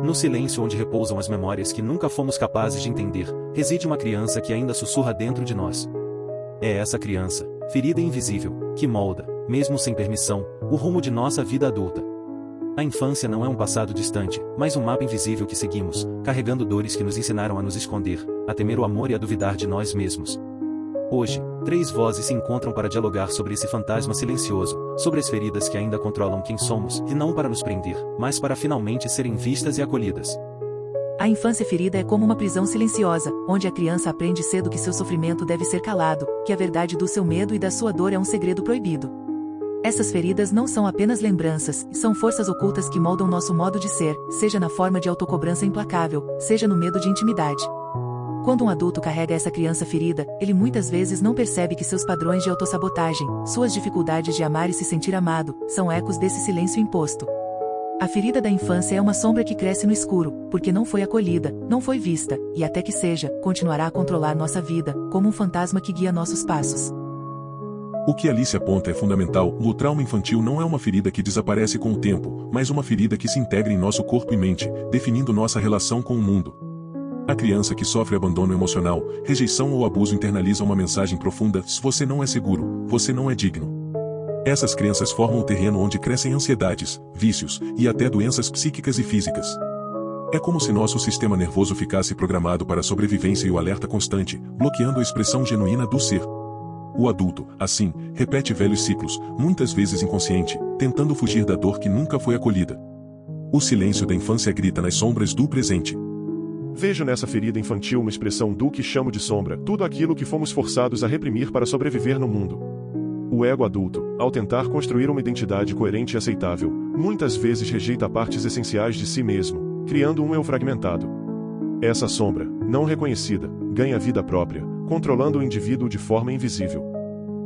No silêncio onde repousam as memórias que nunca fomos capazes de entender, reside uma criança que ainda sussurra dentro de nós. É essa criança, ferida e invisível, que molda, mesmo sem permissão, o rumo de nossa vida adulta. A infância não é um passado distante, mas um mapa invisível que seguimos, carregando dores que nos ensinaram a nos esconder, a temer o amor e a duvidar de nós mesmos. Hoje, 3 vozes se encontram para dialogar sobre esse fantasma silencioso, sobre as feridas que ainda controlam quem somos, e não para nos prender, mas para finalmente serem vistas e acolhidas. A infância ferida é como uma prisão silenciosa, onde a criança aprende cedo que seu sofrimento deve ser calado, que a verdade do seu medo e da sua dor é um segredo proibido. Essas feridas não são apenas lembranças, são forças ocultas que moldam nosso modo de ser, seja na forma de autocobrança implacável, seja no medo de intimidade. Quando um adulto carrega essa criança ferida, ele muitas vezes não percebe que seus padrões de autossabotagem, suas dificuldades de amar e se sentir amado, são ecos desse silêncio imposto. A ferida da infância é uma sombra que cresce no escuro, porque não foi acolhida, não foi vista, e até que seja, continuará a controlar nossa vida, como um fantasma que guia nossos passos. O que Alice aponta é fundamental: o trauma infantil não é uma ferida que desaparece com o tempo, mas uma ferida que se integra em nosso corpo e mente, definindo nossa relação com o mundo. A criança que sofre abandono emocional, rejeição ou abuso internaliza uma mensagem profunda: você não é seguro, você não é digno. Essas crenças formam o terreno onde crescem ansiedades, vícios, e até doenças psíquicas e físicas. É como se nosso sistema nervoso ficasse programado para a sobrevivência e o alerta constante, bloqueando a expressão genuína do ser. O adulto, assim, repete velhos ciclos, muitas vezes inconsciente, tentando fugir da dor que nunca foi acolhida. O silêncio da infância grita nas sombras do presente. Vejo nessa ferida infantil uma expressão do que chamo de sombra, tudo aquilo que fomos forçados a reprimir para sobreviver no mundo. O ego adulto, ao tentar construir uma identidade coerente e aceitável, muitas vezes rejeita partes essenciais de si mesmo, criando um eu fragmentado. Essa sombra, não reconhecida, ganha vida própria, controlando o indivíduo de forma invisível.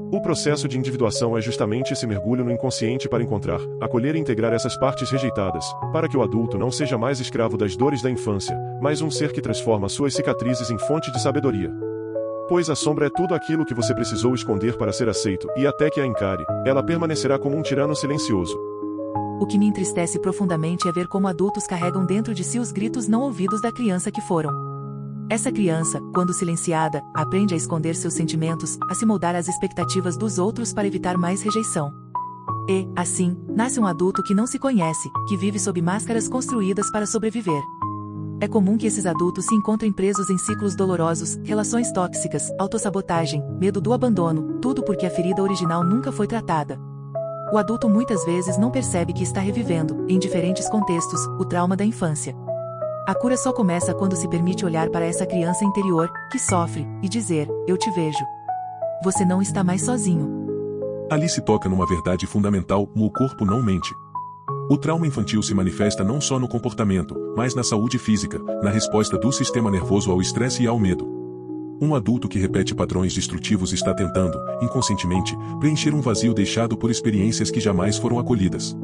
O processo de individuação é justamente esse mergulho no inconsciente para encontrar, acolher e integrar essas partes rejeitadas, para que o adulto não seja mais escravo das dores da infância, mas um ser que transforma suas cicatrizes em fonte de sabedoria. Pois a sombra é tudo aquilo que você precisou esconder para ser aceito, e até que a encare, ela permanecerá como um tirano silencioso. O que me entristece profundamente é ver como adultos carregam dentro de si os gritos não ouvidos da criança que foram. Essa criança, quando silenciada, aprende a esconder seus sentimentos, a se moldar às expectativas dos outros para evitar mais rejeição. E, assim, nasce um adulto que não se conhece, que vive sob máscaras construídas para sobreviver. É comum que esses adultos se encontrem presos em ciclos dolorosos, relações tóxicas, autossabotagem, medo do abandono, tudo porque a ferida original nunca foi tratada. O adulto muitas vezes não percebe que está revivendo, em diferentes contextos, o trauma da infância. A cura só começa quando se permite olhar para essa criança interior, que sofre, e dizer: eu te vejo. Você não está mais sozinho. Alice toca numa verdade fundamental: o corpo não mente. O trauma infantil se manifesta não só no comportamento, mas na saúde física, na resposta do sistema nervoso ao estresse e ao medo. Um adulto que repete padrões destrutivos está tentando, inconscientemente, preencher um vazio deixado por experiências que jamais foram acolhidas.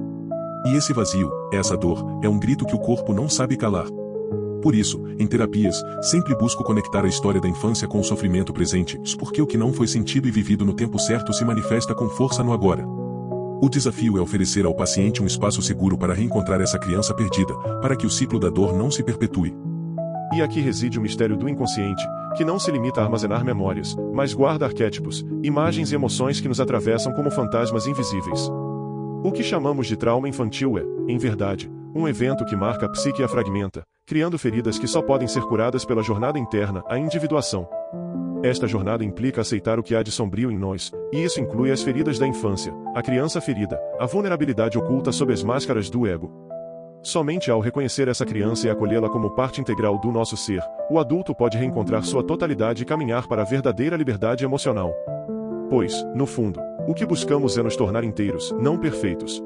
E esse vazio, essa dor, é um grito que o corpo não sabe calar. Por isso, em terapias, sempre busco conectar a história da infância com o sofrimento presente, porque o que não foi sentido e vivido no tempo certo se manifesta com força no agora. O desafio é oferecer ao paciente um espaço seguro para reencontrar essa criança perdida, para que o ciclo da dor não se perpetue. E aqui reside o mistério do inconsciente, que não se limita a armazenar memórias, mas guarda arquétipos, imagens e emoções que nos atravessam como fantasmas invisíveis. O que chamamos de trauma infantil é, em verdade, um evento que marca a psique e a fragmenta, criando feridas que só podem ser curadas pela jornada interna, a individuação. Esta jornada implica aceitar o que há de sombrio em nós, e isso inclui as feridas da infância, a criança ferida, a vulnerabilidade oculta sob as máscaras do ego. Somente ao reconhecer essa criança e acolhê-la como parte integral do nosso ser, o adulto pode reencontrar sua totalidade e caminhar para a verdadeira liberdade emocional. Pois, no fundo, o que buscamos é nos tornar inteiros, não perfeitos.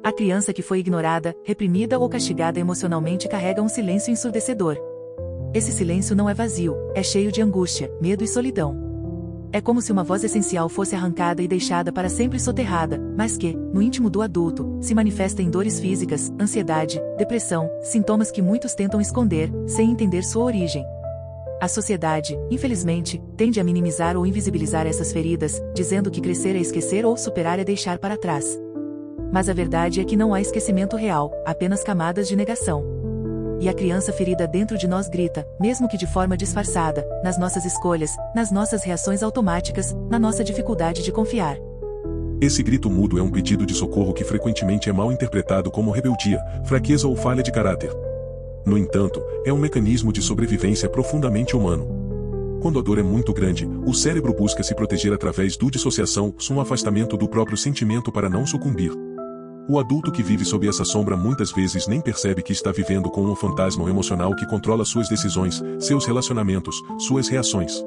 A criança que foi ignorada, reprimida ou castigada emocionalmente carrega um silêncio ensurdecedor. Esse silêncio não é vazio, é cheio de angústia, medo e solidão. É como se uma voz essencial fosse arrancada e deixada para sempre soterrada, mas que, no íntimo do adulto, se manifesta em dores físicas, ansiedade, depressão, sintomas que muitos tentam esconder, sem entender sua origem. A sociedade, infelizmente, tende a minimizar ou invisibilizar essas feridas, dizendo que crescer é esquecer ou superar é deixar para trás. Mas a verdade é que não há esquecimento real, apenas camadas de negação. E a criança ferida dentro de nós grita, mesmo que de forma disfarçada, nas nossas escolhas, nas nossas reações automáticas, na nossa dificuldade de confiar. Esse grito mudo é um pedido de socorro que frequentemente é mal interpretado como rebeldia, fraqueza ou falha de caráter. No entanto, é um mecanismo de sobrevivência profundamente humano. Quando a dor é muito grande, o cérebro busca se proteger através do dissociação, um afastamento do próprio sentimento para não sucumbir. O adulto que vive sob essa sombra muitas vezes nem percebe que está vivendo com um fantasma emocional que controla suas decisões, seus relacionamentos, suas reações.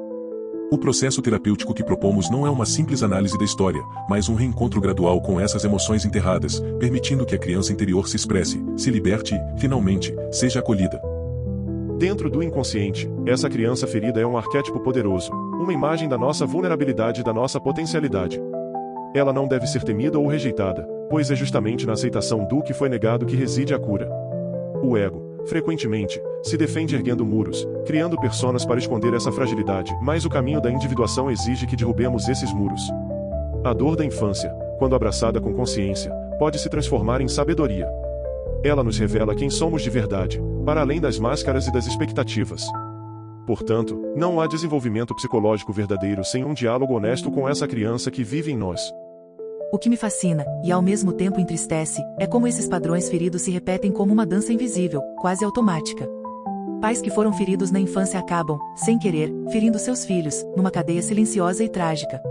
O processo terapêutico que propomos não é uma simples análise da história, mas um reencontro gradual com essas emoções enterradas, permitindo que a criança interior se expresse, se liberte e, finalmente, seja acolhida. Dentro do inconsciente, essa criança ferida é um arquétipo poderoso, uma imagem da nossa vulnerabilidade e da nossa potencialidade. Ela não deve ser temida ou rejeitada, pois é justamente na aceitação do que foi negado que reside a cura. O ego, frequentemente, se defende erguendo muros, criando personas para esconder essa fragilidade, mas o caminho da individuação exige que derrubemos esses muros. A dor da infância, quando abraçada com consciência, pode se transformar em sabedoria. Ela nos revela quem somos de verdade, para além das máscaras e das expectativas. Portanto, não há desenvolvimento psicológico verdadeiro sem um diálogo honesto com essa criança que vive em nós. O que me fascina, e ao mesmo tempo entristece, é como esses padrões feridos se repetem como uma dança invisível, quase automática. Pais que foram feridos na infância acabam, sem querer, ferindo seus filhos, numa cadeia silenciosa e trágica.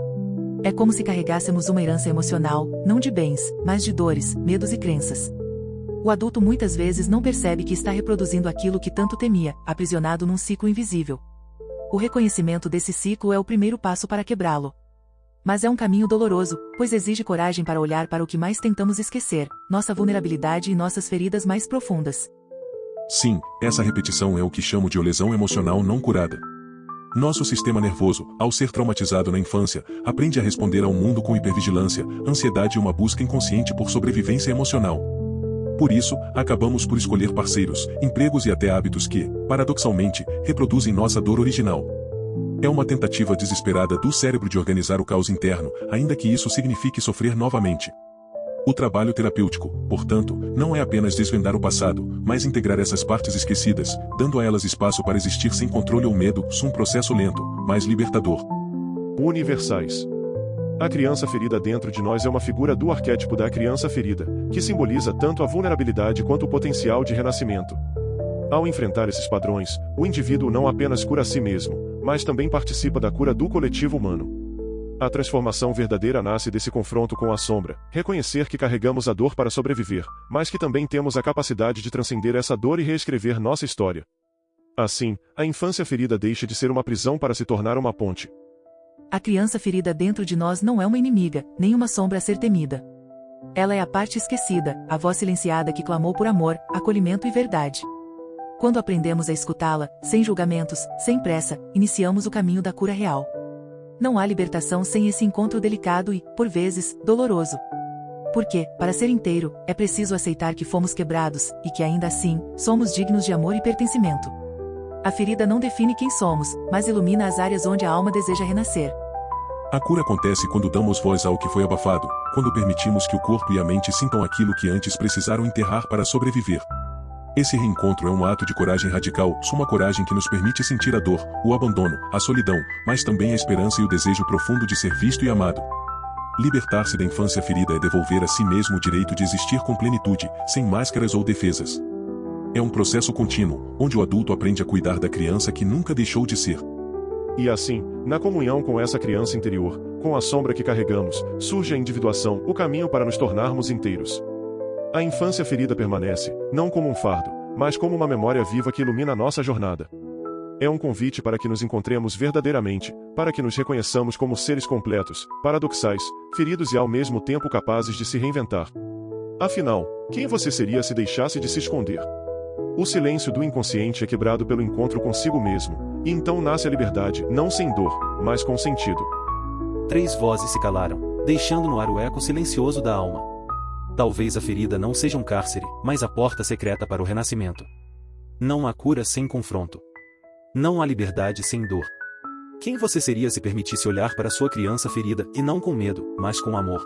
É como se carregássemos uma herança emocional, não de bens, mas de dores, medos e crenças. O adulto muitas vezes não percebe que está reproduzindo aquilo que tanto temia, aprisionado num ciclo invisível. O reconhecimento desse ciclo é o primeiro passo para quebrá-lo. Mas é um caminho doloroso, pois exige coragem para olhar para o que mais tentamos esquecer, nossa vulnerabilidade e nossas feridas mais profundas. Sim, essa repetição é o que chamo de lesão emocional não curada. Nosso sistema nervoso, ao ser traumatizado na infância, aprende a responder ao mundo com hipervigilância, ansiedade e uma busca inconsciente por sobrevivência emocional. Por isso, acabamos por escolher parceiros, empregos e até hábitos que, paradoxalmente, reproduzem nossa dor original. É uma tentativa desesperada do cérebro de organizar o caos interno, ainda que isso signifique sofrer novamente. O trabalho terapêutico, portanto, não é apenas desvendar o passado, mas integrar essas partes esquecidas, dando a elas espaço para existir sem controle ou medo, um processo lento, mas libertador. Universais. A criança ferida dentro de nós é uma figura do arquétipo da criança ferida, que simboliza tanto a vulnerabilidade quanto o potencial de renascimento. Ao enfrentar esses padrões, o indivíduo não apenas cura a si mesmo, mas também participa da cura do coletivo humano. A transformação verdadeira nasce desse confronto com a sombra, reconhecer que carregamos a dor para sobreviver, mas que também temos a capacidade de transcender essa dor e reescrever nossa história. Assim, a infância ferida deixa de ser uma prisão para se tornar uma ponte. A criança ferida dentro de nós não é uma inimiga, nem uma sombra a ser temida. Ela é a parte esquecida, a voz silenciada que clamou por amor, acolhimento e verdade. Quando aprendemos a escutá-la, sem julgamentos, sem pressa, iniciamos o caminho da cura real. Não há libertação sem esse encontro delicado e, por vezes, doloroso. Porque, para ser inteiro, é preciso aceitar que fomos quebrados, e que ainda assim, somos dignos de amor e pertencimento. A ferida não define quem somos, mas ilumina as áreas onde a alma deseja renascer. A cura acontece quando damos voz ao que foi abafado, quando permitimos que o corpo e a mente sintam aquilo que antes precisaram enterrar para sobreviver. Esse reencontro é um ato de coragem radical, uma coragem que nos permite sentir a dor, o abandono, a solidão, mas também a esperança e o desejo profundo de ser visto e amado. Libertar-se da infância ferida é devolver a si mesmo o direito de existir com plenitude, sem máscaras ou defesas. É um processo contínuo, onde o adulto aprende a cuidar da criança que nunca deixou de ser. E assim, na comunhão com essa criança interior, com a sombra que carregamos, surge a individuação, o caminho para nos tornarmos inteiros. A infância ferida permanece, não como um fardo, mas como uma memória viva que ilumina a nossa jornada. É um convite para que nos encontremos verdadeiramente, para que nos reconheçamos como seres completos, paradoxais, feridos e ao mesmo tempo capazes de se reinventar. Afinal, quem você seria se deixasse de se esconder? O silêncio do inconsciente é quebrado pelo encontro consigo mesmo, e então nasce a liberdade, não sem dor, mas com sentido. 3 vozes se calaram, deixando no ar o eco silencioso da alma. Talvez a ferida não seja um cárcere, mas a porta secreta para o renascimento. Não há cura sem confronto. Não há liberdade sem dor. Quem você seria se permitisse olhar para sua criança ferida, e não com medo, mas com amor?